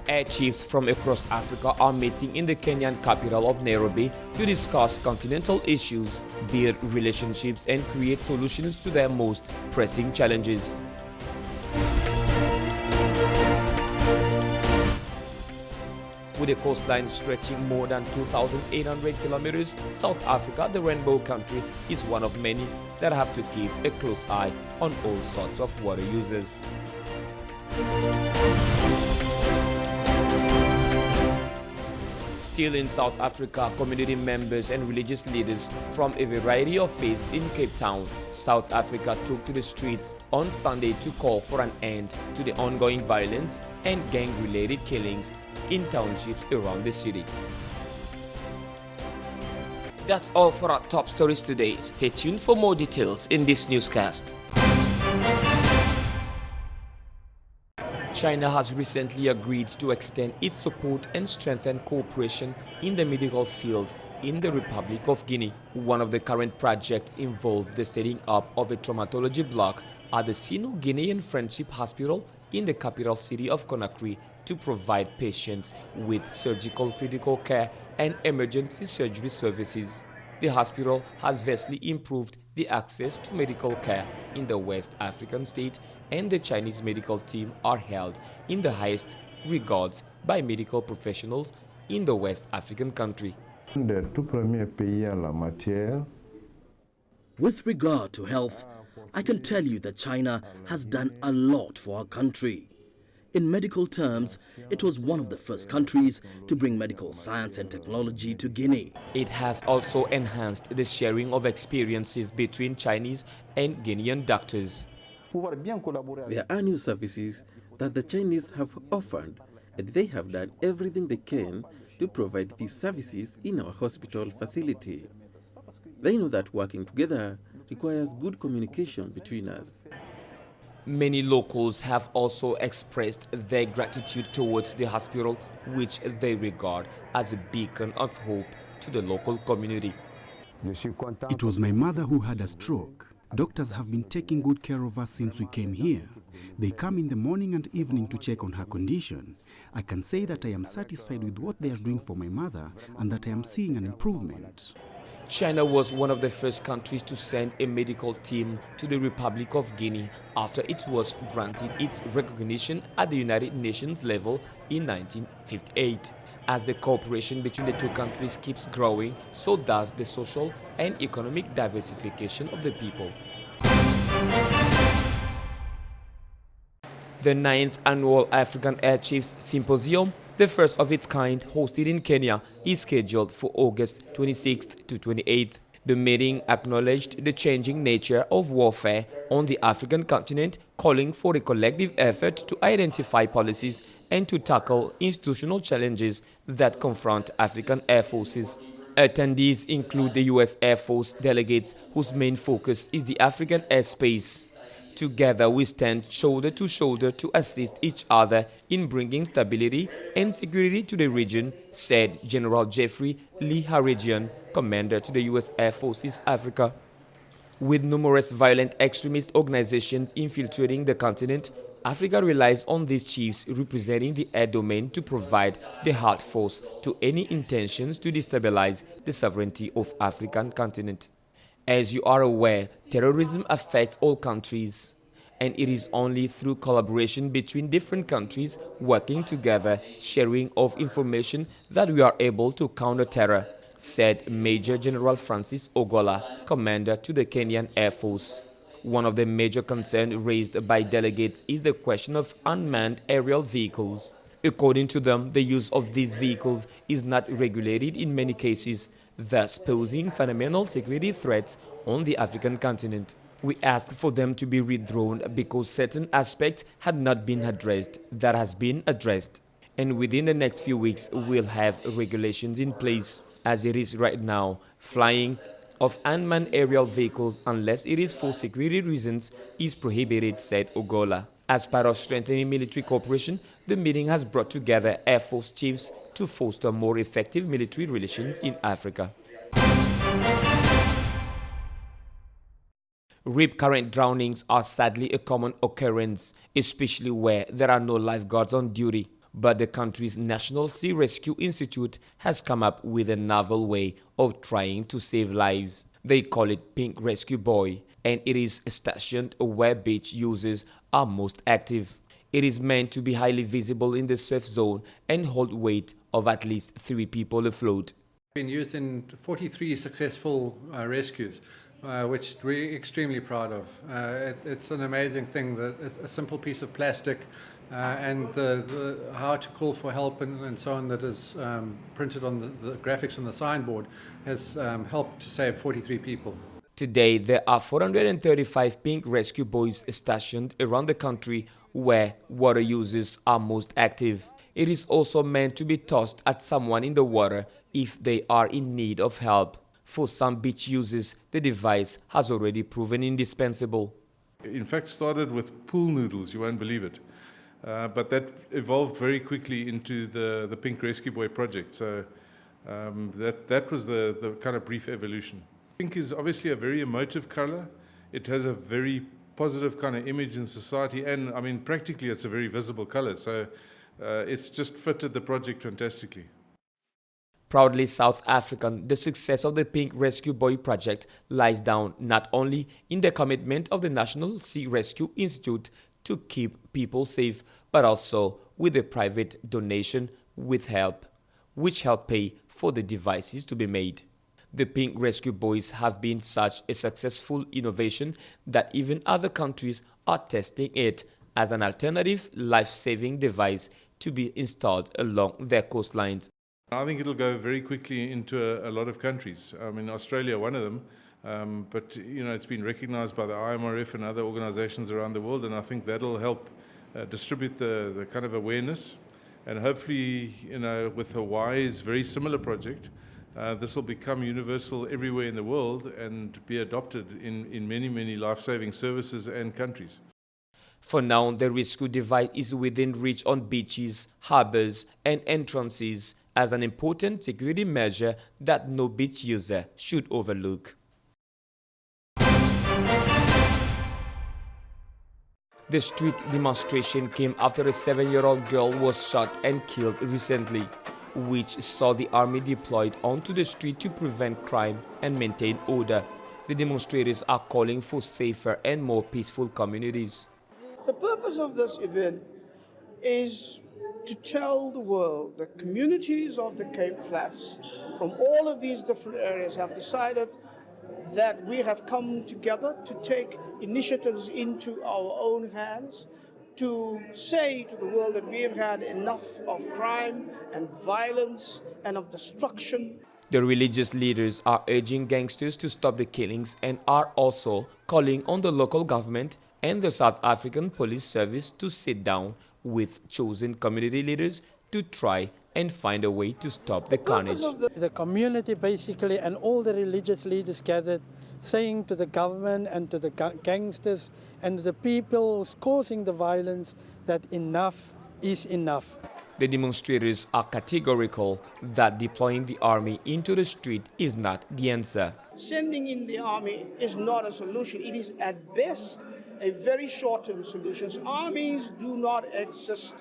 Air chiefs from across Africa are meeting in the Kenyan capital of Nairobi to discuss continental issues, build relationships, and create solutions to their most pressing challenges. With a coastline stretching more than 2,800 kilometers, South Africa, the rainbow country, is one of many that have to keep a close eye on all sorts of water users. Still in South Africa, community members and religious leaders from a variety of faiths in Cape Town, South Africa, took to the streets on Sunday to call for an end to the ongoing violence and gang-related killings in townships around the city. That's all for our top stories today. Stay tuned for more details in this newscast. China has recently agreed to extend its support and strengthen cooperation in the medical field in the Republic of Guinea. One of the current projects involved the setting up of a traumatology block at the Sino Guinean Friendship Hospital in the capital city of Conakry to provide patients with surgical critical care and emergency surgery services. The hospital has vastly improved the access to medical care in the West African state, and the Chinese medical team are held in the highest regards by medical professionals in the West African country. With regard to health, I can tell you that China has done a lot for our country. In medical terms, it was one of the first countries to bring medical science and technology to Guinea. It has also enhanced the sharing of experiences between Chinese and Guinean doctors. There are new services that the Chinese have offered, and they have done everything they can to provide these services in our hospital facility. They know that working together requires good communication between us. Many locals have also expressed their gratitude towards the hospital, which they regard as a beacon of hope to the local community. It was my mother who had a stroke. Doctors have been taking good care of us since we came here. They come in the morning and evening to check on her condition. I can say that I am satisfied with what they are doing for my mother and that I am seeing an improvement. China was one of the first countries to send a medical team to the Republic of Guinea after it was granted its recognition at the United Nations level in 1958. As the cooperation between the two countries keeps growing, so does the social and economic diversification of the people. The 9th Annual African Air Chiefs Symposium, the first of its kind hosted in Kenya, is scheduled for August 26th to 28th. The meeting acknowledged the changing nature of warfare on the African continent, calling for a collective effort to identify policies and to tackle institutional challenges that confront African air forces. Attendees include the U.S. Air Force delegates, whose main focus is the African airspace. Together we stand shoulder to shoulder to assist each other in bringing stability and security to the region, said General Jeffrey Lee Harijian, commander to the U.S. Air Forces Africa. With numerous violent extremist organizations infiltrating the continent, Africa relies on these chiefs representing the air domain to provide the hard force to any intentions to destabilize the sovereignty of the African continent. As you are aware, terrorism affects all countries, and it is only through collaboration between different countries working together, sharing of information, that we are able to counter terror, said Major General Francis Ogola, commander to the Kenyan Air Force. One of the major concerns raised by delegates is the question of unmanned aerial vehicles. According to them, the use of these vehicles is not regulated in many cases, thus posing fundamental security threats on the African continent. We asked for them to be withdrawn because certain aspects had not been addressed that has been addressed. And within the next few weeks, we'll have regulations in place. As it is right now, flying of unmanned aerial vehicles, unless it is for security reasons, is prohibited, said Ogola. As part of strengthening military cooperation, the meeting has brought together Air Force chiefs to foster more effective military relations in Africa. Rip current drownings are sadly a common occurrence, especially where there are no lifeguards on duty. But the country's National Sea Rescue Institute has come up with a novel way of trying to save lives. They call it Pink Rescue Buoy, and it is stationed where beach users are most active. It is meant to be highly visible in the surf zone and hold weight of at least 3 people afloat. Been used in 43 successful rescues, which we're extremely proud of. It's an amazing thing that a simple piece of plastic and the how to call for help and so on that is printed on the graphics on the signboard has helped to save 43 people. Today, there are 435 pink rescue buoys stationed around the country where water users are most active. It is also meant to be tossed at someone in the water if they are in need of help. For some beach users, the device has already proven indispensable. In fact, started with pool noodles, you won't believe it. But that evolved very quickly into the Pink Rescue Buoy project. So that was the kind of brief evolution. Pink is obviously a very emotive color. It has a very positive kind of image in society, and I mean, practically it's a very visible color. So it's just fitted the project fantastically. Proudly South African, the success of the Pink Rescue Buoy project lies down not only in the commitment of the National Sea Rescue Institute to keep people safe, but also with a private donation with help, which help pay for the devices to be made. The Pink Rescue Buoys have been such a successful innovation that even other countries are testing it as an alternative life-saving device to be installed along their coastlines. I think it'll go very quickly into a lot of countries. I mean, Australia, one of them, but you know, it's been recognized by the IMRF and other organizations around the world, and I think that'll help distribute the kind of awareness. And hopefully, you know, with Hawaii's very similar project, this will become universal everywhere in the world and be adopted in many, many life-saving services and countries. For now, the rescue device is within reach on beaches, harbors, and entrances as an important security measure that no beach user should overlook. The street demonstration came after a 7-year-old girl was shot and killed recently, which saw the army deployed onto the street to prevent crime and maintain order. The demonstrators are calling for safer and more peaceful communities. The purpose of this event is to tell the world that communities of the Cape Flats from all of these different areas have decided that we have come together to take initiatives into our own hands, to say to the world that we have had enough of crime and violence and of destruction. The religious leaders are urging gangsters to stop the killings and are also calling on the local government and the South African Police Service to sit down with chosen community leaders to try and find a way to stop the carnage. The community basically and all the religious leaders gathered saying to the government and to the gangsters and the people who's causing the violence that enough is enough. The demonstrators are categorical that deploying the army into the street is not the answer. Sending in the army is not a solution. It is at best a very short-term solution. Armies do not exist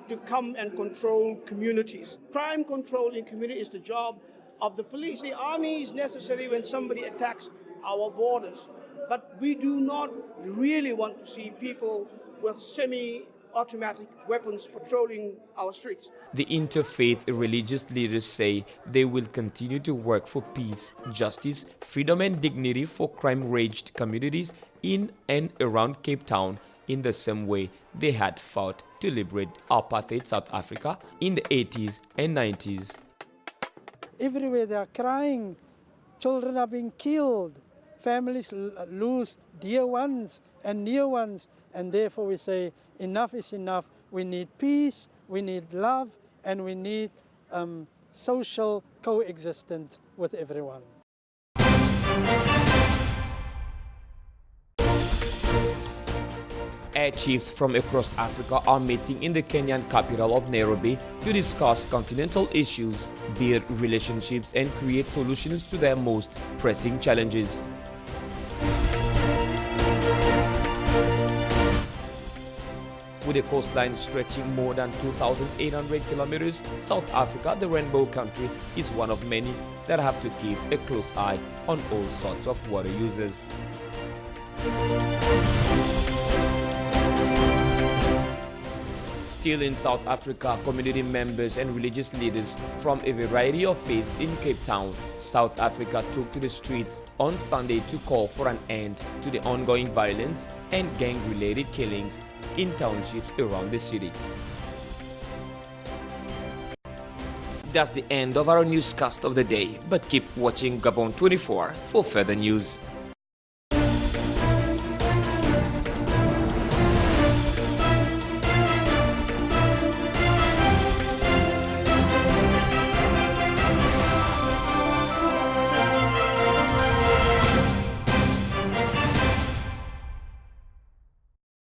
to come and control communities. Crime control in community is the job of the police. The army is necessary when somebody attacks our borders. But we do not really want to see people with semi-automatic weapons patrolling our streets. The interfaith religious leaders say they will continue to work for peace, justice, freedom and dignity for crime-ravaged communities in and around Cape Town in the same way they had fought to liberate apartheid South Africa in the 80s and 90s. Everywhere they are crying, children are being killed, families lose dear ones and near ones, and therefore we say enough is enough. We need peace, we need love, and we need social coexistence with everyone. Air chiefs from across Africa are meeting in the Kenyan capital of Nairobi to discuss continental issues, build relationships, and create solutions to their most pressing challenges. With a coastline stretching more than 2,800 kilometers, South Africa, the rainbow country, is one of many that have to keep a close eye on all sorts of water users. Still in South Africa, community members and religious leaders from a variety of faiths in Cape Town, South Africa, took to the streets on Sunday to call for an end to the ongoing violence and gang-related killings in townships around the city. That's the end of our newscast of the day, but keep watching Gabon 24 for further news.